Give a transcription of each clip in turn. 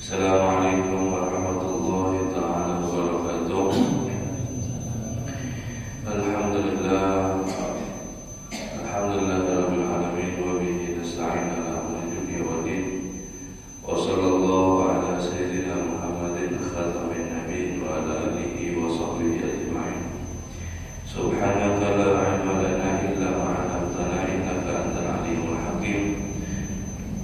Assalamualaikum warahmatullahi ta'ala wabarakatuh. Alhamdulillah Alhamdulillahirabbil alamin wa bihi nasta'in ala umuri dunya waddin. Wa sallallahu ala sayyidina Muhammadin khatamin nabiyyin wa ala alihi wa sahbihi ajma'in. Subhanaka la ilma lana illa ma 'allamtana innaka antal alimul hakim.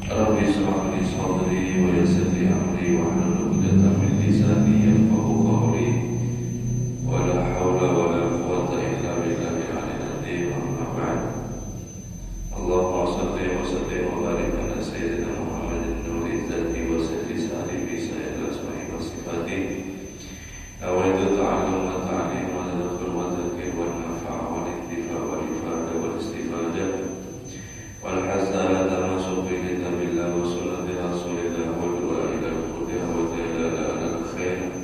Rabbi shrah li sadri wa yassir li amri wahlul 'uqdatam min lisani yafqahu qawli. Wa la haula wa la quwwata illa billahil 'aliyyil 'azim. Amma ba'd. Allahumma shalli wa sallim wa barik ala sayyidina Muhammadin nuri dzati wa sirri salihi sayyidil asma'i wa sifati. Awaitu ta'allum wa ta'lim wa tadhakkur wa tadhkir wa nafa'a wa iktifa wa ifada wa istifadah wal hazara tamasuk bi kitabillah wa sunnati rasulillah wa du'a ila al-huda wa dalala ala al-khair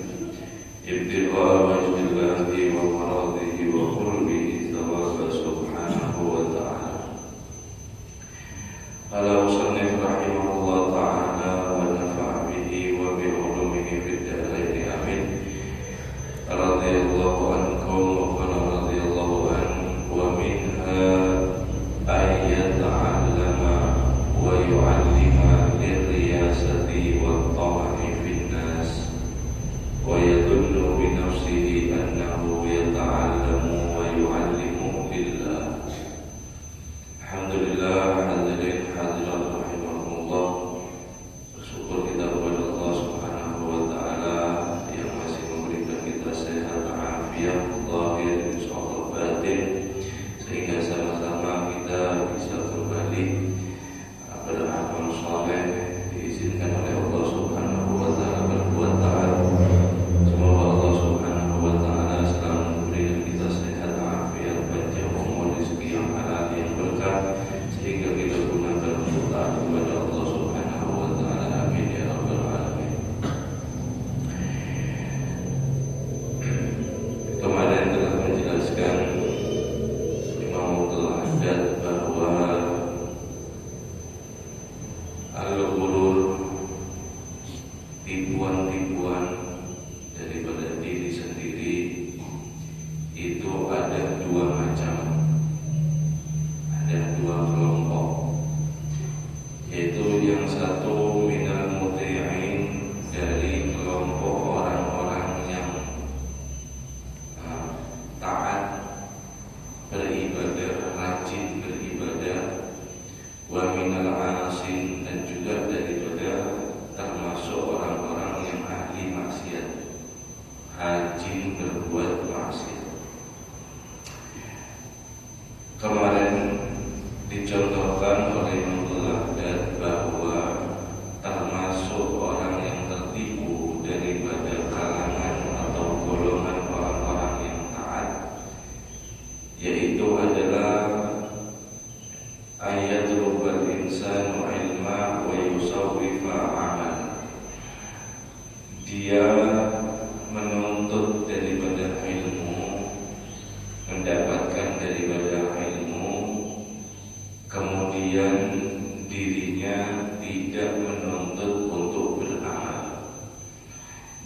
ibtiqa wa ijtilahi wa maradihi wa qurbihi thawaba subhanahu wa ta'ala. Qala musannif rahimahullah ta'ala wa nafa'a bihi wa bi ulumihi fid darain amin. Radhiyallahu ankum wa qala radhiyallahu an wa minha ayat ta'allama wa yu'allima lirriyasati wa ta'ani fin nas wa yadunnu bi nafsihi annahu yata'allamu wa yu'allimu lillah. Alhamdulillah, hadirin hadirat rahimahumullah. Bersyukur kita kepada Allah Subhanahu wa taala yang masih memberikan kita sehat afiat lahir insyaallah batin, sehingga sama-sama kita bisa kembali beramal saleh, diizinkan oleh Allah Subhanahu wa taala berbuat taat. Semoga Allah Subhanahu wa taala selalu memberikan kita sehat afiat, panjang umur, rezeki yang halal yang berkah, sehingga kita gunakan untuk taat kepada Allah Subhanahu wa taala. Amin ya rabbal alamin. Kemarin telah menjelaskan bahwa al-ghurur, tipuan-tipuan daripada diri sendiri itu ada dua macam, ada dua kelompok, yaitu yang satu minal muti'in, dari kelompok orang-orang yang taat beribadah, rajin beribadah, wa minal asin, dan juga daripada termasuk orang-orang yang ahli maksiat, rajin berbuat maksiat. Kemarin dicontohkan oleh Abdullah bahwa termasuk orang yang tertipu daripada kalangan atau golongan orang-orang yang taat, yaitu adalah ayat rubal insanu ilma wa yusawwifa amal. Dia menuntut daripada ilmu, mendapatkan daripada ilmu, kemudian dirinya tidak menuntut untuk beramal,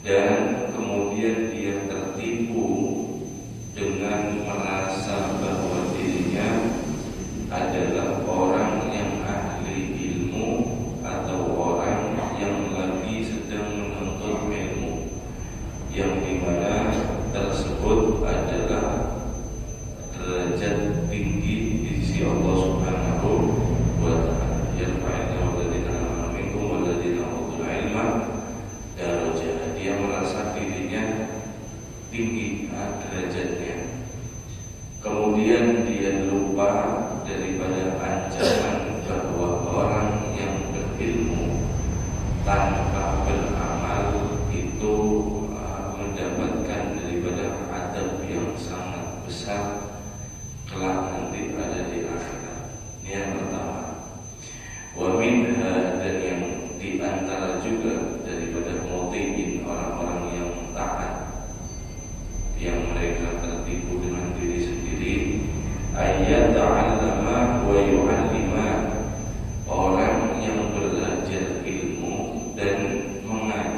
dan kemudian dia tertipu dengan merasa bahwa dirinya adalah orang yang ahli ilmu atau orang yang lagi sedang menuntut ilmu, yang dimana tersebut adalah derajat tinggi di sisi Allah Subhanahu wa ta'ala. Yarfa'illahu alladziina aamanu minkum walladziina utul ilma darajat. Dia merasa dirinya tinggi derajatnya, kemudian dia lupa daripada ancaman bahwa orang yang berilmu tanpa beramal itu mendapatkan daripada adab yang sangat besar kelak nanti ada di akhirat. Ini yang pertama. Wa minha, dan yang diantara juga daripada muti'in, orang-orang yang taat, yang mereka tertipu dengan diri sendiri, ayat ta'allama wa yu'allima, orang yang belajar ilmu dan mengajar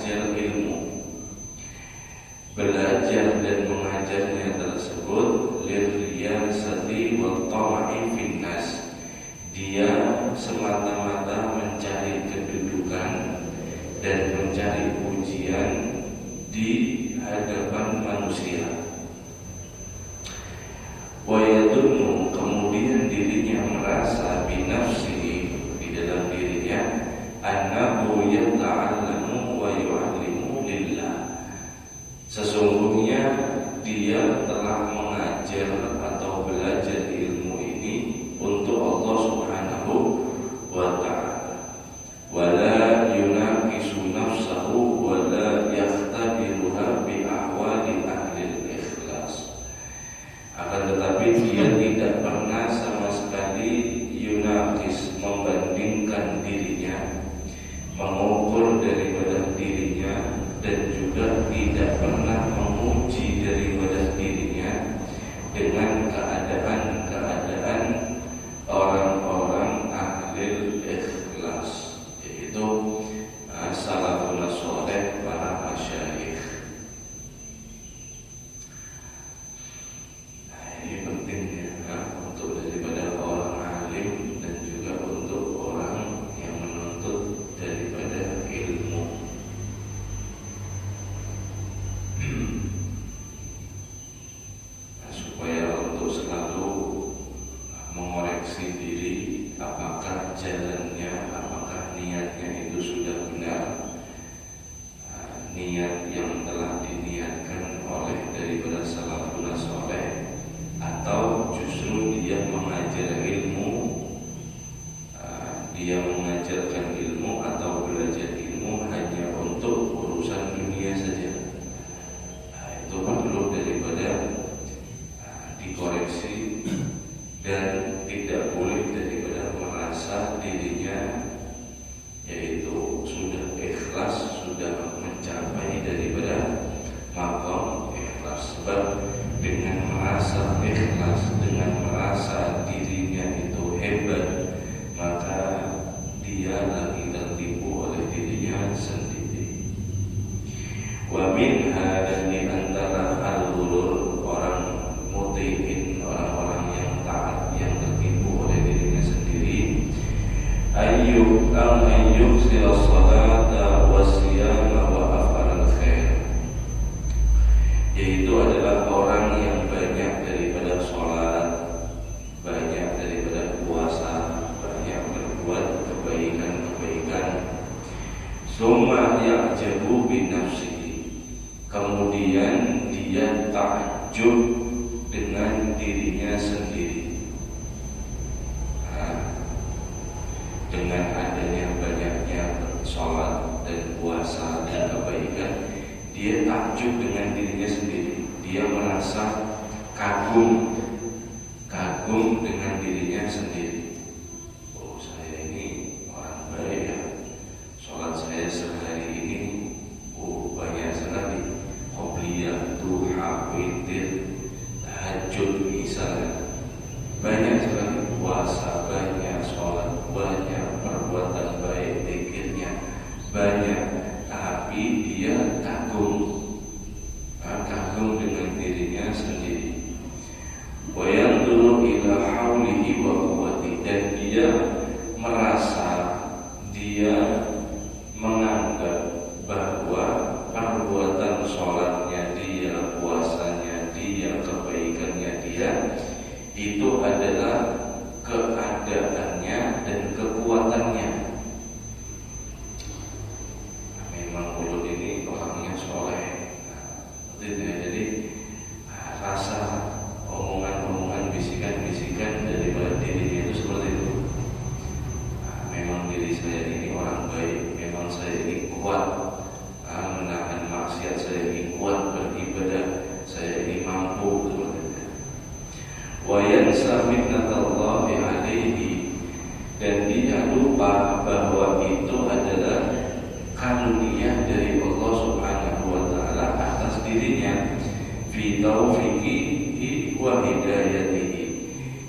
mengajar ilmu, dia mengajarkan ilmu atau belajar ilmu hanya untuk urusan dunia saja. Itu perlu daripada dikoreksi dan tidak boleh daripada merasa dirinya yaitu sudah ikhlas, sudah mencapai daripada maqam ikhlas. Sebab dengan merasa ikhlas, dengan merasa dirinya itu hebat, maka dia lagi tertipu oleh dirinya sendiri. Wa minha, dan di antara al-ghurur, orang muti'in, orang-orang yang taat, yang tertipu oleh dirinya sendiri, ayyuk sila salata wa siyama wa af'al khair, yaitu adalah orang yang banyak daripada sholat, banyak daripada puasa, banyak berbuat kebaikan-kebaikan. Summa ya'jabu bi nafsihi, kemudian dia takjub dengan dirinya sendiri. Dengan adanya banyaknya sholat dan puasa dan kebaikan, dia takjub dengan dirinya sendiri. Dia merasa kagum dengan dirinya sendiri. Oh, saya ini orang baik ya. Sholat saya sehari ini banyak sekali. Qobliyah, duha, witir, tahajud misalnya. Banyak sekali puasa, banyak sholat, banyak perbuatan baik, zikirnya banyak, tapi dia kagum dengan dirinya sendiri. Wa yanzuru ila haulihi wa quwwati, dan dia merasa, dia menganggap bahwa perbuatan sholatnya dia, puasanya dia, kebaikannya dia itu adalah keadaannya dan kekuatannya. Memang mulut ini orangnya soleh. Jadi rasa omongan-omongan, bisikan-bisikan daripada dirinya itu seperti itu. Memang diri saya ini orang baik, memang saya ini kuat menahan maksiat, saya ini kuat beribadah, saya ini mampu. Wa yansa minnatallahi alaihi, dan dia lupa bahwa itu adalah karunia dari Allah Subhanahu wa taala atas dirinya, fi taufiqihi wa hidayatihi,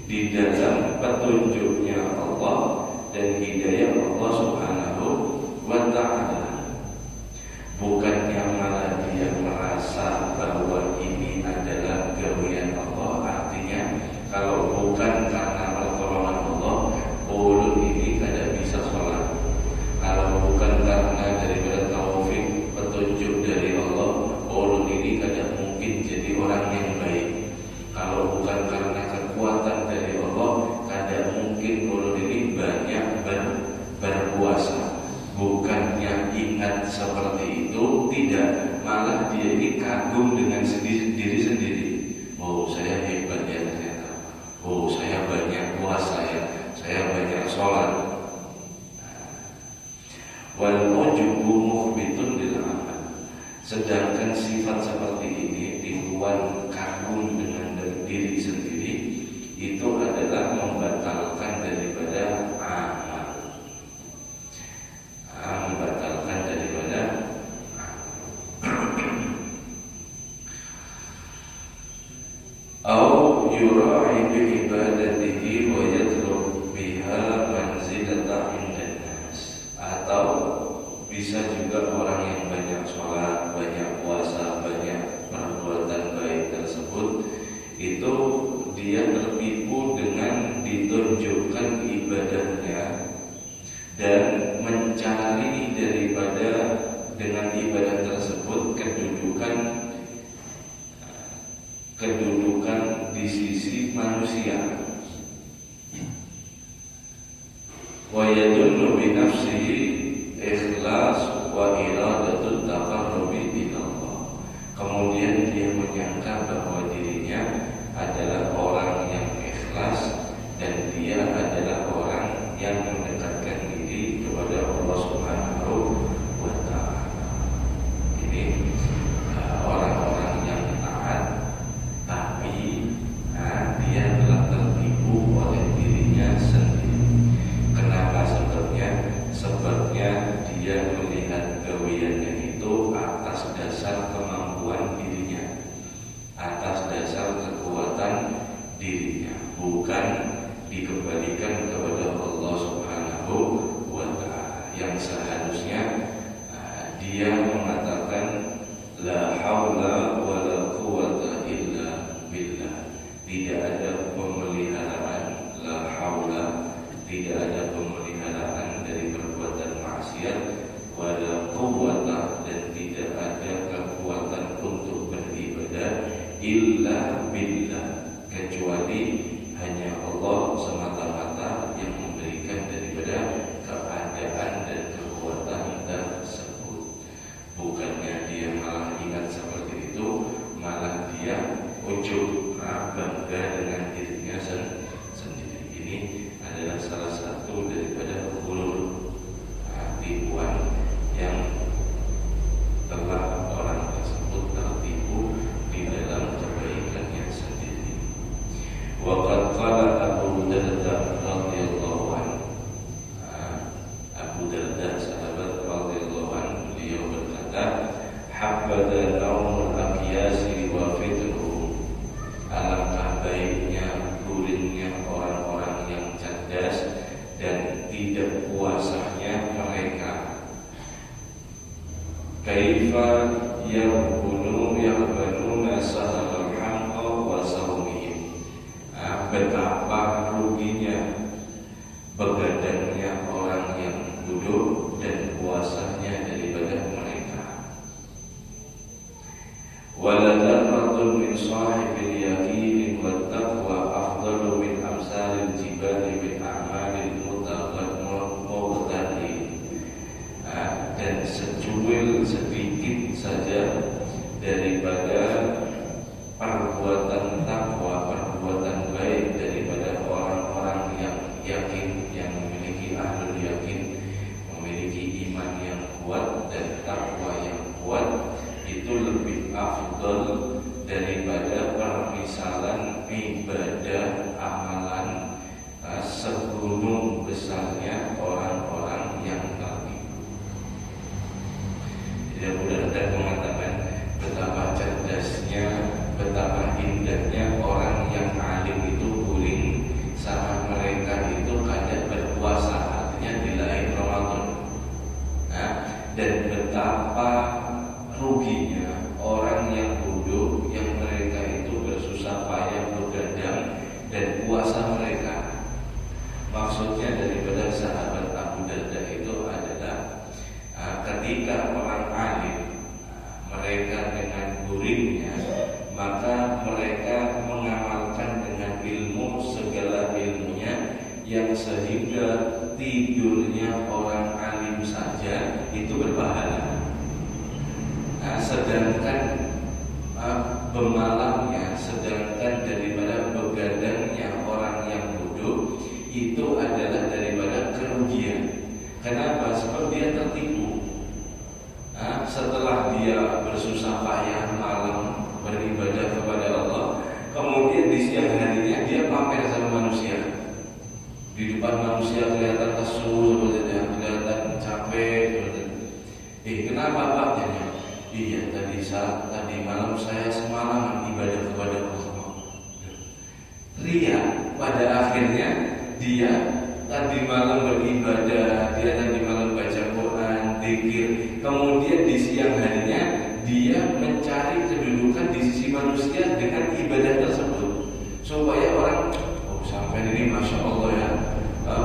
di dalam petunjuknya Allah dan hidayah Allah Subhanahu wa taala. Bukannya malah dia merasa bahwa ini adalah gawean Allah. Artinya kalau bukan karena pertolongan Allah, ulun ini tidak bisa sholat. Kalau bukan karena daripada taufik, petunjuk dari Allah, ulun ini tidak mungkin jadi orang yang baik. Kalau bukan karena kekuatan dari Allah, tidak mungkin ulun ini banyak berpuasa. Bukannya ingat seperti itu, tidak, malah dia ini kagum dengan diri sendiri. Oh, saya hebat ya ternyata. Oh, saya banyak puasa ya, saya banyak sholat. Wal ujubu mukhbitun lil amal, sedangkan sifat seperti ini, tipuan kagum dengan diri sendiri, itu adalah membatalkan daripada amal. Membatalkan daripada au yura'i bi ibadatihi wa yatlub biha manzilata indan nas, atau bisa juga orang yang banyak sholat, banyak puasa, banyak perbuatan baik tersebut, itu dia tertipu dengan ditunjukkan ibadahnya dan mencari daripada dengan ibadah tersebut kedudukan di sisi manusia. Wa yadullu bi nafsihi ikhlas wa iradatul taqarrubi ila Allah. Kemudian dia menyangka bahwa dirinya adalah orang yang ikhlas akan dikembalikan kepada Allah Subhanahu wa Ta'ala, yang seharusnya dia mengatakan la haula wala quwwata illa billah. Tidak ada pemeliharaan, la haula, tidak ada pemeliharaan dari perbuatan maksiat, wala quwwata, dan tidak ada kekuatan untuk beribadah, illa billah, kecuali hanya Allah semata-mata yang memberikan daripada keadaan dan kekuatan tersebut. Bukannya dia malah ingat seperti itu, malah dia ujub, bangga dengan dirinya sendiri. Ini adalah salah satu daripada ghurur, tipuan yang telah orang tersebut tertipu di dalam kebaikannya sendiri. Waqad qala Abu Darda radhiyallahu anhu, Abu Darda sahabat radhiyallahu anhu, beliau berkata, habada naumul aqyasi wa fitruhum, alangkah baiknya gurindnya orang-orang yang cerdas dan tidak puasanya mereka. Kaifa yarbanuna sahal hamqa wa sawmihim, betapa ruginya begadangnya orang yang duduk dan puasanya daripada mereka. Wala darratun min sahibil yaqin wa taqwa afdalu min amsalil jibali min a'malil mutaqaddim. Dan secuil sedikit saja daripada perbuatan takwa, perbuatan baik daripada orang-orang yang yakin, yang memiliki ahlul yakin, memiliki iman yang kuat dan takwa yang kuat, itu lebih afdal daripada permisalan ibadah amalan segunung besarnya orang-orang yang tertipu. Dia mudah-mudahan mengatakan betapa cerdasnya, betapa indahnya orang yang alim itu guring sama mereka itu kadang berpuasa, artinya di lain Ramadan. Dan betapa ruginya orang yang duduk, yang mereka itu bersusah payah begadang dan puasa mereka. Maksudnya daripada sahabat Abu Darda itu adalah ketika orang alim, mereka dengan guringnya, maka mereka mengamalkan dengan ilmu, segala ilmunya, yang sehingga tidurnya orang alim saja itu berpahala. Sedangkan bemalamnya, sedangkan daripada begadangnya orang yang duduk itu adalah daripada kerugian. Kenapa? Sebab dia tertipu. Setelah dia bersusah payah malam beribadah kepada Allah, kemudian di siang harinya dia pamer sama manusia. Di depan manusia kelihatan lesu, kelihatan capek. Kenapa Pak? Iya, tadi malam saya semalaman ibadah kepada Allah. Ria, pada akhirnya dia tadi malam beribadah, dia tadi malam baca Quran, zikir, kemudian di siang harinya dia mencari kedudukan di sisi manusia dengan ibadah tersebut, supaya orang sampai ini masya Allah ya,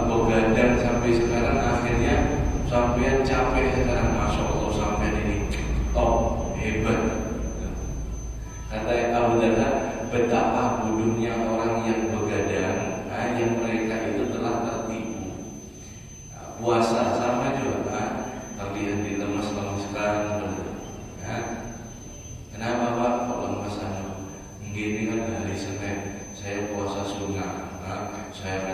begadang sampai sekarang, akhirnya sampai capek sekarang, masya Allah sampai ini top hebat. Kata Abu Darda, betapa bodohnya orang yang begadang, yang mereka itu telah tertipu. Puasa sama juga, terlihat dilemas-lemaskan. Kenapa Pak kok lemas? Begini kan hari Senin saya puasa sunnah, saya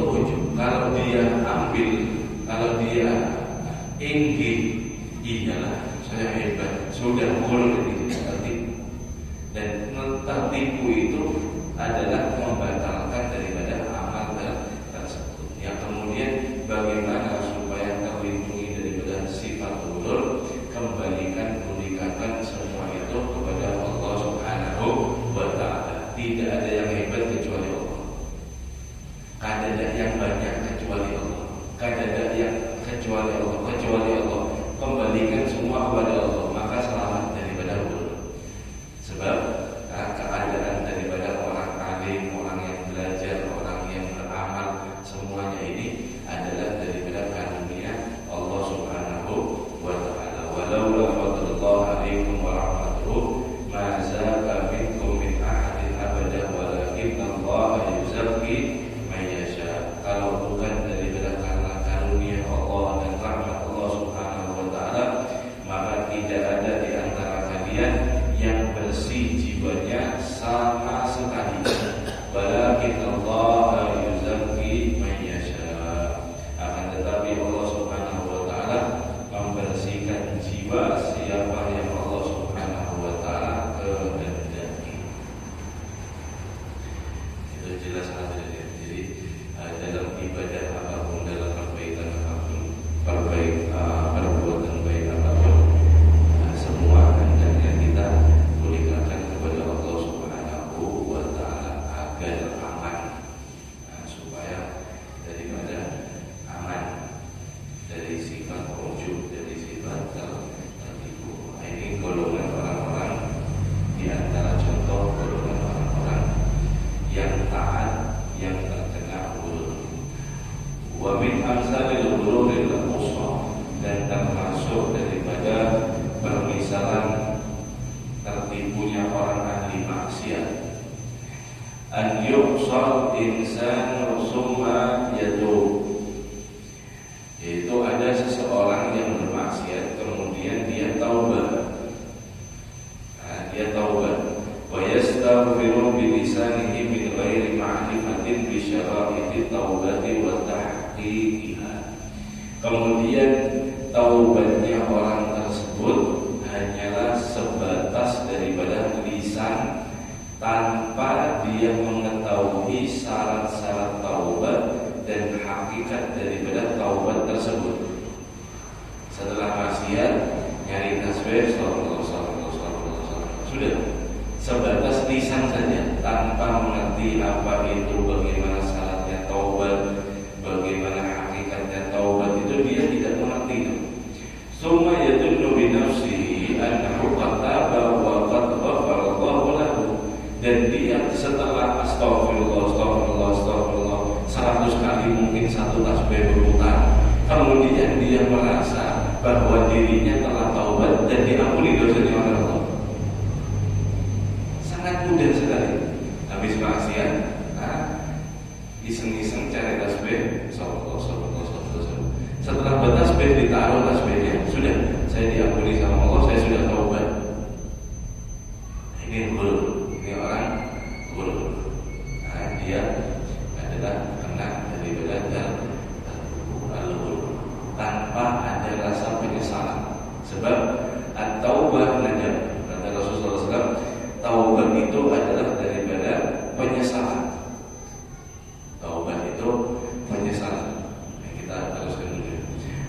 itu ujub. Kalau dia ambil, kalau dia inggi, iyalah saya hebat, sudah mulai itu tertipu. Dan tertipu itu adalah membatalkan daripada amal tersebut. Yang kemudian bagaimana supaya terlindungi daripada sifat ulul, kembalikan, pulihkan semua itu kepada Allah Subhanahu wa Ta'ala. Tidak ada yang hebat kecuali Allah. Tidak ada yang banyak kecuali Allah. Tidak ada yang kecuali Allah. Kembalikan semua kepada Allah, maka selamat daripada ulul. Sebab keadaan daripada orang alim, orang yang belajar, orang yang beramal, semuanya ini adalah daripada karunia Allah Subhanahu wa Ta'ala. Walaula fadlullah alaikum wa rahmatuhu ma zaqa minkum min ahadin abada walakinna Allah yuzakki man yasha. Kalau bukan daripada karena karunia Allah dan rahmat Allah Subhanahu wa Ta'ala, maka tidak ada di antara kalian yang bersih jiwanya sama sekali. Walakinna Allah yuzakki man yasha. Akan tetapi Allah Subhanahu wa Ta'ala membersihkan jiwa siapa yang Allah Subhanahu wa Ta'ala kehendaki. Itu jelas ada. Jadi dalam ibadah apapun, dalam perbaikan apapun, perbuatan baik apapun, semua hendaknya kita pulihkan kepada Allah Subhanahu wa Ta'ala agar aman, supaya daripada aman dari sifat ujub, dari sifat tertipu. Ini golongan orang-orang, di antara contoh golongan orang-orang yang taat, yang terkena ulul. Wa min amsalil ululil qusra, dan termasuk daripada permisalan tertipunya orang ahli maksiat, an yuqsal insanu summa yatub, yaitu ada seseorang yang bermaksiat kemudian dia taubat. Dia taubat wa yastaghfiru bi lisanihi min ghairi ma'rifatin bi syara'iti taubati wa tahqiqiha. Kemudian taubatnya orang tersebut hanyalah sebatas daripada lisan, tanpa dia mengetahui syarat-syarat taubat dan hakikat daripada taubat tersebut. Setelah maksiat nyari tasbih, sudah sebatas lisan saja, tanpa mengerti apa itu, bagaimana syaratnya taubat, bagaimana hakikatnya taubat, itu dia tidak mengerti. Summa yadunnu bi nafsihi annahu qad taba wa qad ghafara Allahu lahu, dan dia setelah astagfirullah 100 kali mungkin satu tasbih berputar, kemudian dia merasa bahwa dirinya telah taubat dan diampuni dosanya oleh Allah. Sangat mudah sekali. Habis maksiat, iseng-iseng cari tasbih, setelah bertasbih ditaruh tasbihnya, sudah, saya diampuni sama Allah, saya sudah taubat. Ini guru, ini orang guru. Dia adalah kena daripada al-guru tanpa ada rasa penyesalan. Sebab at-taubah nadam, kata Rasulullah SAW, taubat itu adalah daripada penyesalan. Taubat itu penyesalan. Kita teruskan dulu.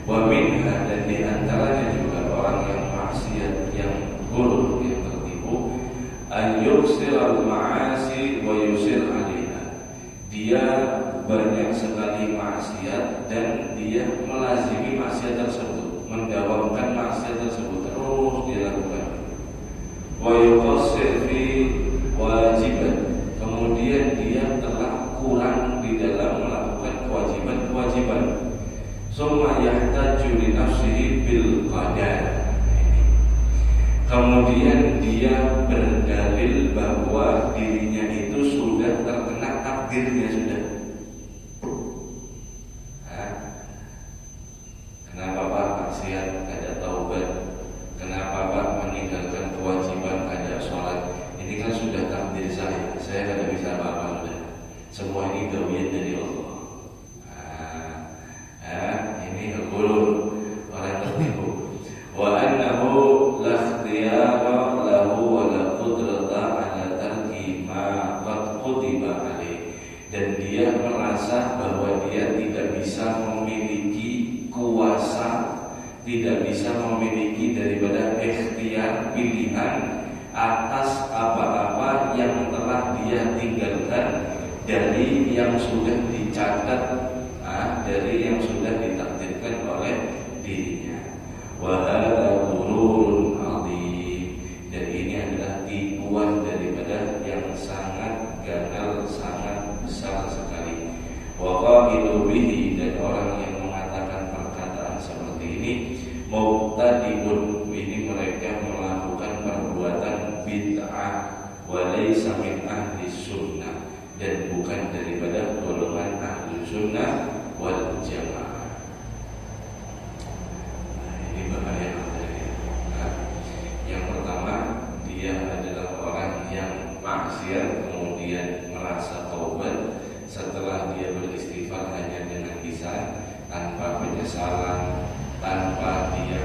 Wa minha, dan di antaranya juga orang yang maksiat, yang guru, yang tertipu, an yuksiral ma'asi wa yusir alaiha. Dia banyak sekali maksiat dan dia melazimi maksiat tersebut, mendawamkan maksiat tersebut, terus dilakukan. Wa yuqassir fi wajiban, kemudian dia telah kurang di dalam melakukan kewajiban-kewajiban. Summa yahtaju li nafsihi bil qadar, kemudian dia berdalil bahwa dirinya itu sudah terkena takdirnya sudah. Kenapa Pak maksiat ada taubat? Kenapa Pak meninggalkan kewajiban ada sholat? Ini kan sudah takdir saya tidak bisa apa-apa sudah. Semua ini gawian dari Allah. merasa bahwa dia tidak bisa memiliki kuasa, tidak bisa memiliki daripada ikhtiar pilihan atas apa-apa yang telah dia tinggalkan dari yang sudah dicatat, dari yang sudah ditakdirkan oleh dirinya. Wa hadza ghururun 'adzim, dan ini adalah tipuan daripada yang sangat gagal, sangat besar sekali. Wa qailu bihi, dan orang yang mengatakan perkataan seperti ini mubtadi'un, ini mereka melakukan perbuatan bid'ah, wa laysa min ahli sunnah, dan bukan daripada golongan ahli sunnah wal jamaah. Ini bahaya. Yang pertama, dia adalah orang yang maksiat kemudian merasa taubat setelah dia beristighfar hanya dengan lisan, tanpa penyesalan, tanpa dia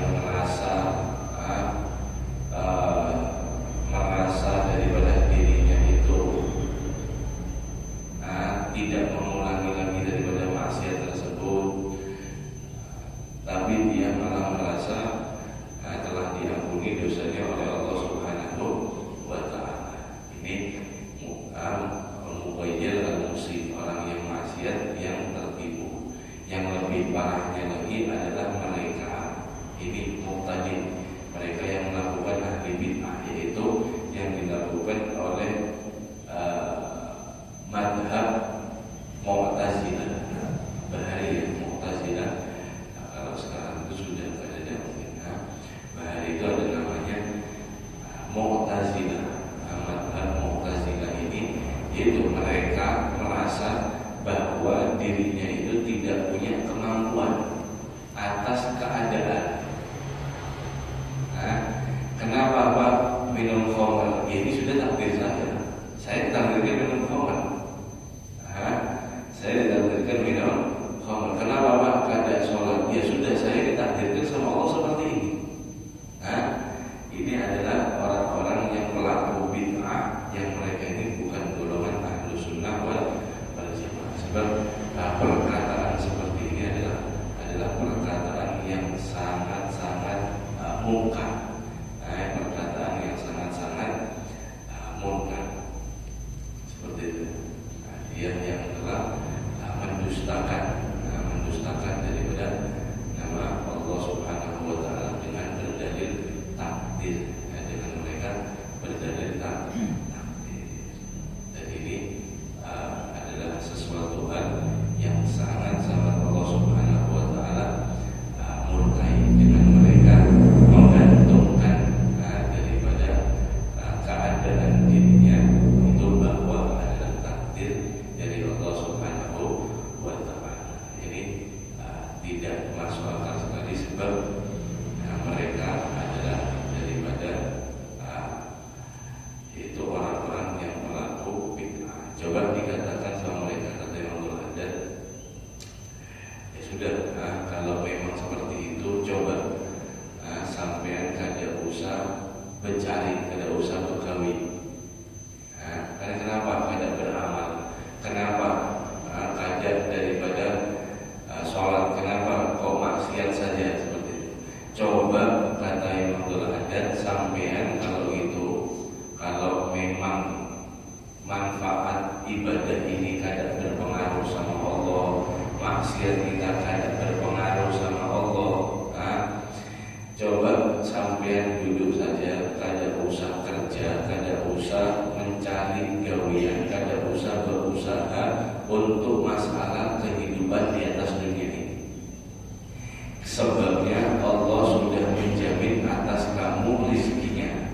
merasa daripada dirinya itu tidak mengulangi lagi daripada maksiat tersebut, tapi dia malah merasa telah diampuni dosanya oleh Allah Subhanahu wa Ta'ala. Ini muqayyil al-muslim, orang yang maksiat yang tertipu. Yang lebih parahnya lagi adalah mereka ini mubtadi', mereka yang melakukan ahli bid'ah, yaitu yang dilakukan oleh madhab Mu'tazilah, Bahariyah Mu'tazilah. Kalau sekarang itu sudah tidak ada mungkin. Bahari itu ada namanya Mu'tazilah. Madhab Mu'tazilah ini, yaitu mereka merasa bahwa dirinya itu tidak punya kemampuan atas keadaan. Kenapa Pak minum khamr? Ini sudah takdir saya takdirkan minum khamr. Saya ditakdirkan minum khamr. Kenapa Pak kada sholat? Ya sudah, saya ditakdirkan sama Allah seperti ini. Ini adalah orang-orang yang pelaku bid'ah, yang mereka ini bukan golongan ahlus sunnah wal jamaah. Sebab perkataan seperti ini adalah perkataan yang sangat-sangat munkar. Perkataan yang sangat-sangat munkar seperti itu. Dia yang telah mendustakan daripada nama Allah Subhanahu wa Ta'ala dengan berdalil takdir, dengan mereka berdalil takdir. Dan ini adalah sesuatu hal yang sangat-sangat Allah Subhanahu wa Ta'ala murkai, dengan mereka menggantungkan daripada keadaan dirinya itu bahwa adalah takdir dari Allah Subhanahu wa Ta'ala. Ini tidak masuk akal sekali, sebab mereka adalah daripada itu orang-orang yang pelaku bid'ah. Coba dikatakan sama mereka, kata Imam Al-Haddad, ya sudah, kalau memang seperti itu, coba sampean kada usah mencari, kada usah begawi. Karena kenapa kada beramal? Kenapa kada daripada sholat? Kenapa kok maksiat saja seperti itu? Coba, kata Imam Al-Haddad, sampean kalau memang manfaat ibadah ini kada berpengaruh sama Allah, maksiat kita kada berpengaruh sama Allah, coba sampean duduk saja, kada usah kerja, kada usah mencari gawian, kada usah berusaha untuk masalah kehidupan di atas dunia ini. Sebabnya Allah sudah menjamin atas kamu rezekinya.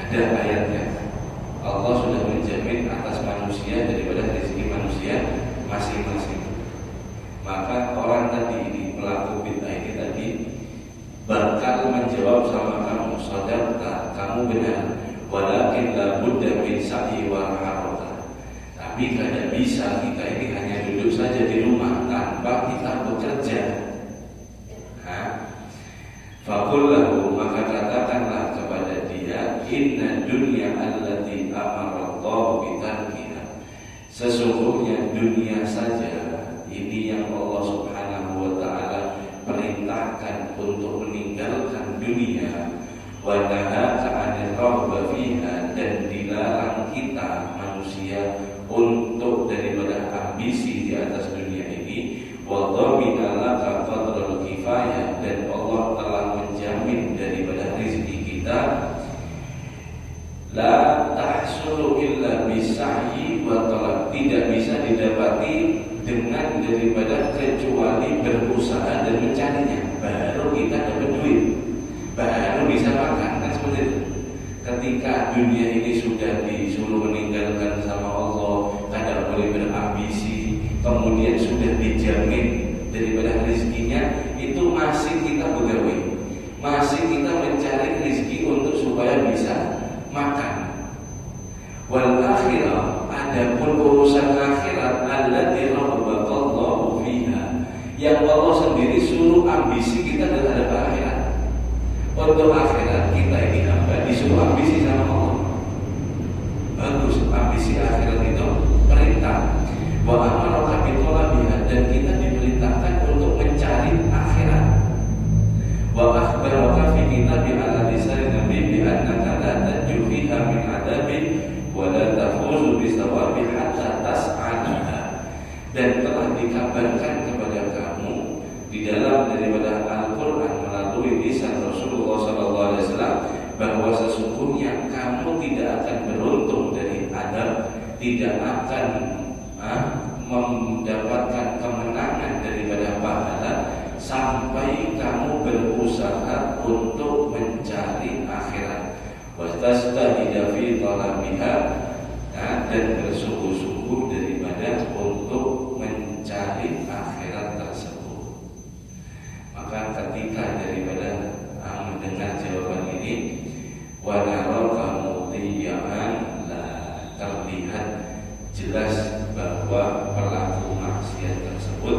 Ada ayatnya, Allah sudah menjamin atas manusia daripada rezeki manusia masing-masing. Maka orang tadi ini, pelaku bid'ah ini tadi, bakal menjawab sama kamu, saudara, kamu benar, walakin la budda min sa'i wa haraka. Tapi kada bisa kita ini hanya duduk saja di rumah tanpa kita bekerja. Faqul lahu, maka katakanlah kepada dia, inna dunya allati amara Allah bitarkiha, Sesungguhnya dunia saja ini yang Allah Subhanahu wa ta'ala perintahkan untuk meninggalkan dunia, wa nahaka 'anil raghba fiha, dan dilarang kita manusia untuk daripada ambisi di atas dunia ini, wa dhamina laka qadral kifayah, dan Allah telah menjamin daripada rezeki kita la tahsulu illa bisa'yi wa talab, tidak bisa didapati dengan daripada kecuali berusaha dan mencarinya. Baru kita dapat duit, baru bisa makan, kan seperti itu. Ketika dunia ini sudah disuruh meninggalkan sama Allah, tidak boleh berambisi, kemudian sudah dijamin daripada rezekinya, itu masih kita begawe, masih kita mencari rezeki untuk supaya bisa makan. Wal akhirah, adapun urusan akhirat, allati rabbatallahu fiha, yang Allah sendiri suruh ambisi kita terhadap akhirat. Untuk akhirat kita ini hamba disuruh ambisi sama Allah. Bagus, ambisi akhirat itu perintah. Wa amaraka bitolabiha, dan kita diperintahkan untuk mencari akhirat. Wa akhbaraka fi kitabi ala lisan nabi bi annaka la tanju fiha min adabin wa la tafuzu bi sawabi hatta tas'alaha, dan telah dikabarkan kepada kamu di dalam daripada Al-Qur'an melalui lisan Rasulullah SAW bahwa sesungguhnya kamu tidak akan beruntung dari adab, tidak akan mendapatkan kemenangan daripada pahala sampai kamu berusaha untuk mencari akhirat, wastastahida fi talabiha, dan bersungguh-sungguh daripada untuk mencari akhirat tersebut. Maka ketika daripada mendengar jawaban ini, wa naraka mudhiyan, terlihat jelas bahwa pelaku maksiat tersebut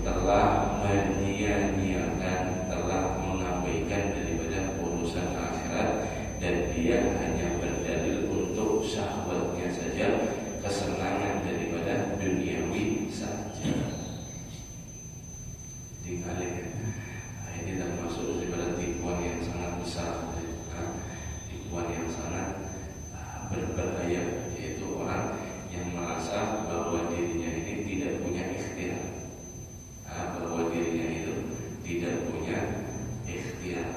telah menyia-nyiakan, telah mengabaikan daripada urusan akhirat, dan dia hanya berdalil untuk syahwatnya saja, kesenangan daripada duniawi saja. Dikali ini termasuk daripada tipuan yang sangat besar, tipuan yang sangat berbahaya, yaitu orang yang merasa bahwa dirinya ini tidak punya ikhtiar, bahwa dirinya itu tidak punya ikhtiar,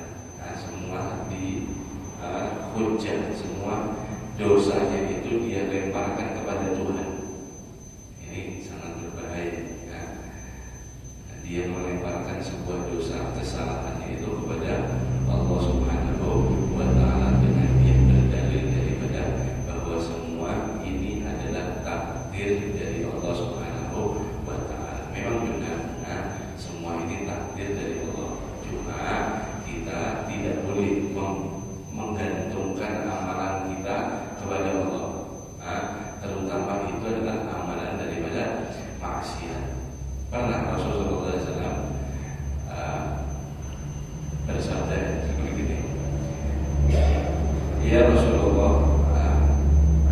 semua dihujat, semua dosanya itu dia lemparkan kepada Tuhan. Ini sangat berbahaya, ya. Dia melemparkan sebuah dosa, kesalahannya itu kepada Allah Subhanahu wa ta'ala dengan dia berdalil daripada bahwa semua ini adalah takdir dari Allah Subhanahu wa ta'ala. Memang benar, semua ini takdir dari Allah. Cuma kita tidak boleh menggantungkan amalan kita kepada Allah, terutama itu adalah amalan daripada maksiat. Pernah Rasulullah SAW bersabda seperti ini, ya Rasulullah,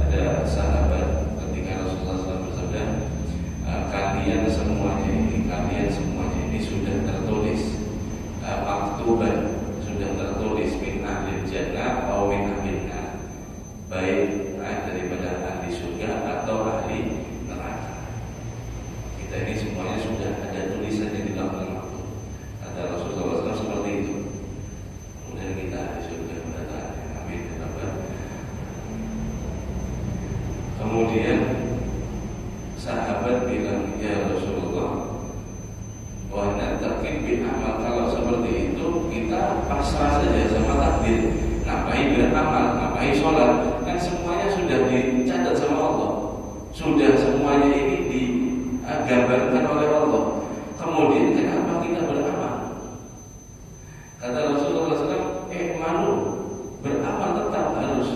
ada sahabat ketika Rasulullah SAW bersabda, kalian semuanya ini sudah tertulis maktuban, sudah tertulis min ahli jannah atau min ahli nar, baik daripada ahli surga atau ahli neraka. Kita ini semuanya sudah ada tulisannya di dalam waktu. Kata Rasulullah SAW seperti itu. Kemudian kita ahli surga berkata, amin. Kemudian sahabat bilang, ya Rasulullah, wa nattaqin bi amal, kalau seperti itu kita pasrah saja sama takdir. Ngapain beramal, ngapain sholat, kan semuanya sudah dicatat sama Allah, sudah semuanya ini digambarkan oleh Allah. Kemudian kenapa kita beramal? Kata Rasulullah SAW, malu, beramal tetap harus.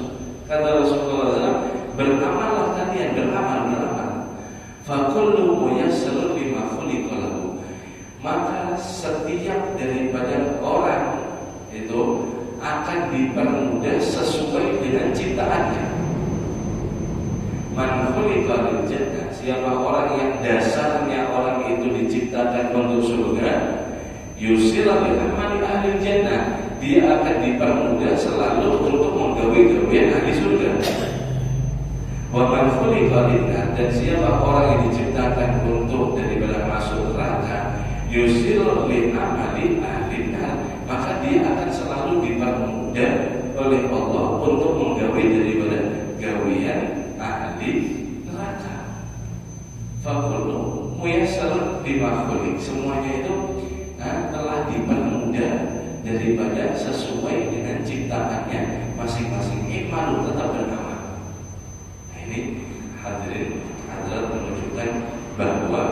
Kata Rasulullah SAW, beramallah kalian, beramal. Fakullu muyassarun lima khuliqa lahu, maka setiap daripada orang itu akan dipermudah sesuai dengan ciptaannya. Man khuliqa lil jannah, siapa orang yang dasarnya orang itu diciptakan untuk surga, yusirah li amali ahli jannah, dia akan dipermudah selalu untuk menggawe-gawean ahli surga. Wa man khuliqa lin-nar, dan siapa orang yang diciptakan untuk daripada masuk neraka, yusirah li amali ahli-nar, maka dia akan selalu dipermudah oleh Allah untuk menggawe daripada gawean ahli neraka. Fakullu muyassar bima khuliq, semuanya itu telah dipermudah daripada sesuai dengan ciptaannya masing-masing. Iman tetap beramal. Nah, ini hadirin hadirat menunjukkan bahwa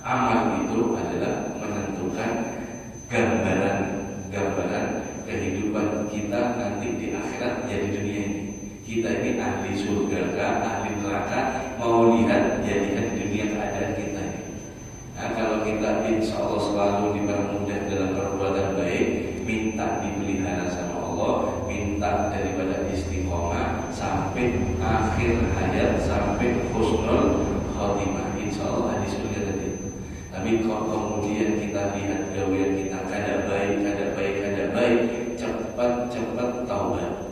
amal itu adalah menentukan gambaran kehidupan kita nanti di akhirat, ya di dunia ini. Kita ini ahli surga kah, ahli neraka, mau lihat ya lihat di dunia keadaan kita ini. Nah, kalau kita insya Allah selalu dipermudah dalam perbuatan baik, minta dipelihara sama Allah, minta daripada istiqomah sampai akhir hayat, sampai husnul khotimah, insya Allah di surga tadi. Tapi kalau kemudian kita lihat gawean kita kada baik, cepat taubat.